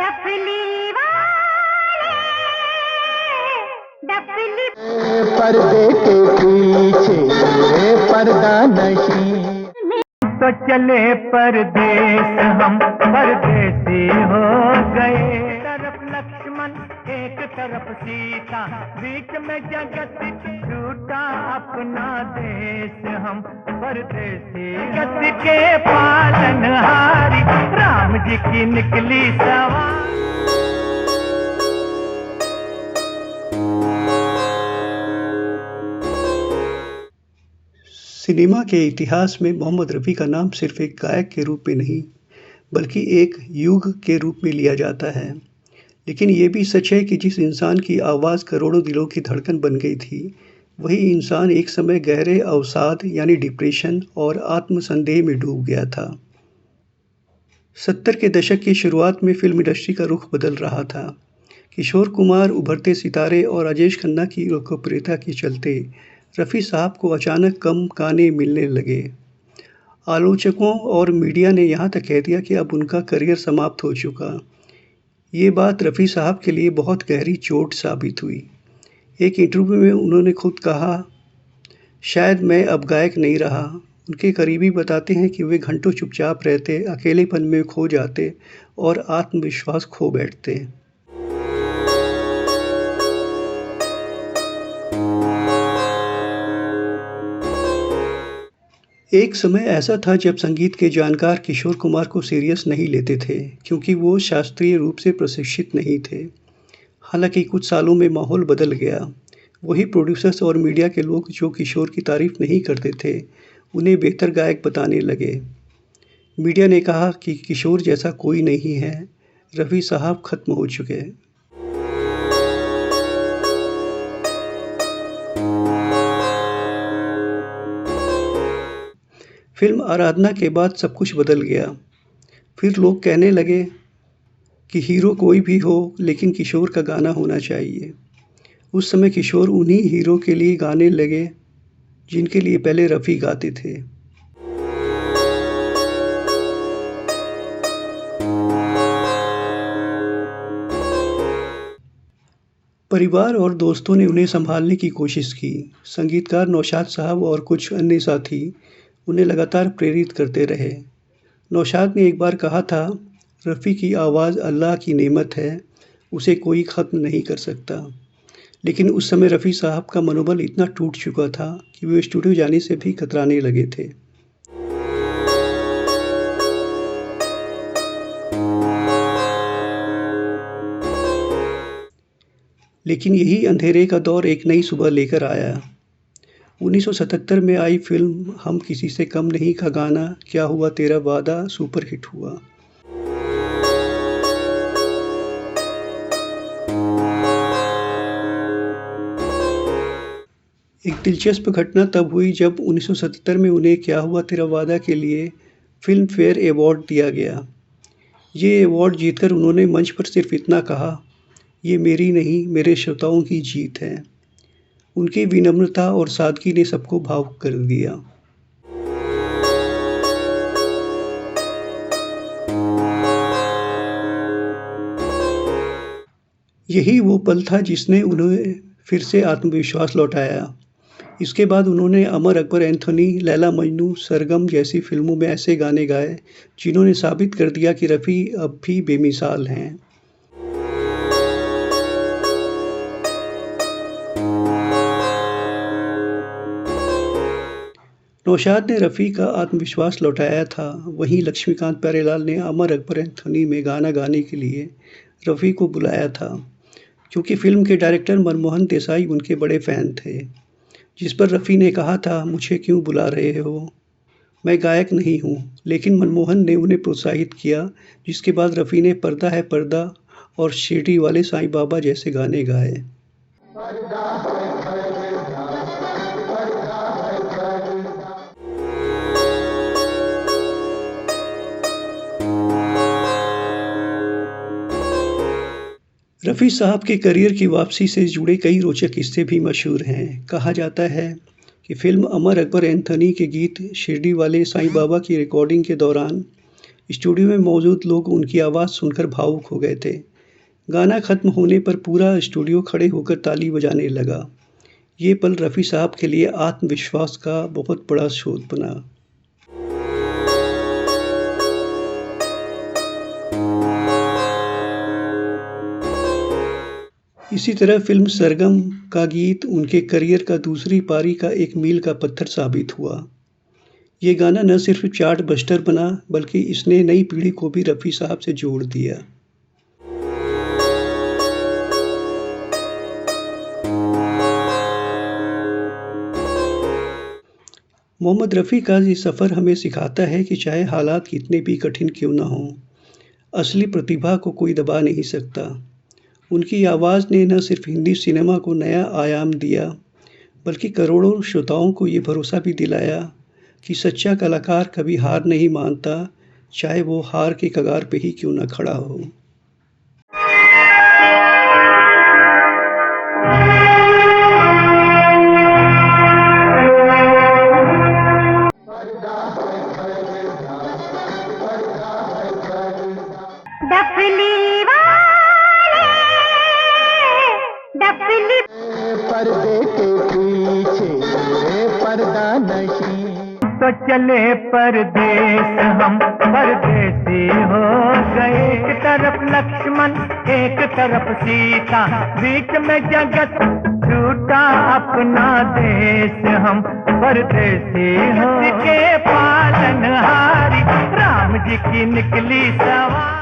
डफली वाले, डफली पर्दे के पीछे पर्दा नहीं। तो चले परदेस हम परदेसी हो गए। तरफ लक्ष्मण एक तरफ सीता, बीच में जगत छूटा अपना देश। हम परदेसी जगत के पालनहारी, राम जी की निकली सवार। सिनेमा के इतिहास में मोहम्मद रफ़ी का नाम सिर्फ एक गायक के रूप में नहीं, बल्कि एक युग के रूप में लिया जाता है। लेकिन ये भी सच है कि जिस इंसान की आवाज़ करोड़ों दिलों की धड़कन बन गई थी, वही इंसान एक समय गहरे अवसाद यानी डिप्रेशन और आत्मसंदेह में डूब गया था। 70 के दशक की शुरुआत में फिल्म इंडस्ट्री का रुख बदल रहा था। किशोर कुमार, उभरते सितारे और राजेश खन्ना की लोकप्रियता के चलते रफ़ी साहब को अचानक कम गाने मिलने लगे। आलोचकों और मीडिया ने यहाँ तक कह दिया कि अब उनका करियर समाप्त हो चुका। ये बात रफ़ी साहब के लिए बहुत गहरी चोट साबित हुई। एक इंटरव्यू में उन्होंने खुद कहा, शायद मैं अब गायक नहीं रहा। उनके करीबी बताते हैं कि वे घंटों चुपचाप रहते, अकेलेपन में खो जाते और आत्मविश्वास खो बैठते। एक समय ऐसा था जब संगीत के जानकार किशोर कुमार को सीरियस नहीं लेते थे, क्योंकि वो शास्त्रीय रूप से प्रशिक्षित नहीं थे। हालांकि कुछ सालों में माहौल बदल गया। वही प्रोड्यूसर्स और मीडिया के लोग जो किशोर की तारीफ नहीं करते थे, उन्हें बेहतर गायक बताने लगे। मीडिया ने कहा कि किशोर जैसा कोई नहीं है, रफ़ी साहब खत्म हो चुके। फिल्म आराधना के बाद सब कुछ बदल गया। फिर लोग कहने लगे कि हीरो कोई भी हो, लेकिन किशोर का गाना होना चाहिए। उस समय किशोर उन्हीं हीरो के लिए गाने लगे जिनके लिए पहले रफ़ी गाते थे। परिवार और दोस्तों ने उन्हें संभालने की कोशिश की। संगीतकार नौशाद साहब और कुछ अन्य साथी उन्हें लगातार प्रेरित करते रहे। नौशाद ने एक बार कहा था, रफ़ी की आवाज़ अल्लाह की नेमत है, उसे कोई ख़त्म नहीं कर सकता। लेकिन उस समय रफ़ी साहब का मनोबल इतना टूट चुका था कि वे स्टूडियो जाने से भी कतराने लगे थे। लेकिन यही अंधेरे का दौर एक नई सुबह लेकर आया। 1977 में आई फिल्म हम किसी से कम नहीं का गाना क्या हुआ तेरा वादा सुपरहिट हुआ। एक दिलचस्प घटना तब हुई जब 1977 में उन्हें क्या हुआ तेरा वादा के लिए फिल्म फेयर अवार्ड दिया गया। ये अवार्ड जीतकर उन्होंने मंच पर सिर्फ इतना कहा, ये मेरी नहीं, मेरे श्रोताओं की जीत है। उनकी विनम्रता और सादगी ने सबको भावुक कर दिया। यही वो पल था जिसने उन्हें फिर से आत्मविश्वास लौटाया। इसके बाद उन्होंने अमर अकबर एंथोनी, लैला मजनू, सरगम जैसी फिल्मों में ऐसे गाने गाए जिन्होंने साबित कर दिया कि रफ़ी अब भी बेमिसाल हैं। नौशाद ने रफ़ी का आत्मविश्वास लौटाया था, वहीं लक्ष्मीकांत प्यारेलाल ने अमर अकबर एंथोनी में गाना गाने के लिए रफ़ी को बुलाया था, क्योंकि फिल्म के डायरेक्टर मनमोहन देसाई उनके बड़े फ़ैन थे। जिस पर रफ़ी ने कहा था, मुझे क्यों बुला रहे हो, मैं गायक नहीं हूँ। लेकिन मनमोहन ने उन्हें प्रोत्साहित किया, जिसके बाद रफ़ी ने पर्दा है पर्दा और शिरडी वाले साईं बाबा जैसे गाने गाए। रफ़ी साहब के करियर की वापसी से जुड़े कई रोचक किस्से भी मशहूर हैं। कहा जाता है कि फ़िल्म अमर अकबर एंथोनी के गीत शिरडी वाले साईं बाबा की रिकॉर्डिंग के दौरान स्टूडियो में मौजूद लोग उनकी आवाज़ सुनकर भावुक हो गए थे। गाना खत्म होने पर पूरा स्टूडियो खड़े होकर ताली बजाने लगा। ये पल रफ़ी साहब के लिए आत्मविश्वास का बहुत बड़ा स्रोत बना। इसी तरह फिल्म सरगम का गीत उनके करियर का दूसरी पारी का एक मील का पत्थर साबित हुआ। ये गाना न सिर्फ चार्ट बस्टर बना, बल्कि इसने नई पीढ़ी को भी रफ़ी साहब से जोड़ दिया। मोहम्मद रफ़ी का ये सफ़र हमें सिखाता है कि चाहे हालात कितने भी कठिन क्यों ना हों, असली प्रतिभा को कोई दबा नहीं सकता। उनकी आवाज़ ने न सिर्फ हिंदी सिनेमा को नया आयाम दिया, बल्कि करोड़ों श्रोताओं को ये भरोसा भी दिलाया कि सच्चा कलाकार कभी हार नहीं मानता, चाहे वो हार के कगार पे ही क्यों न खड़ा हो। डफली वाले डफली पर्दे के पीछे पर्दा नहीं। तो चले परदेस हम परदेसी हो गए। एक तरफ लक्ष्मण एक तरफ सीता, बीच में जगत छूटा अपना देश हम परदेसी हो के पालनहारी राम जी की निकली सवारी।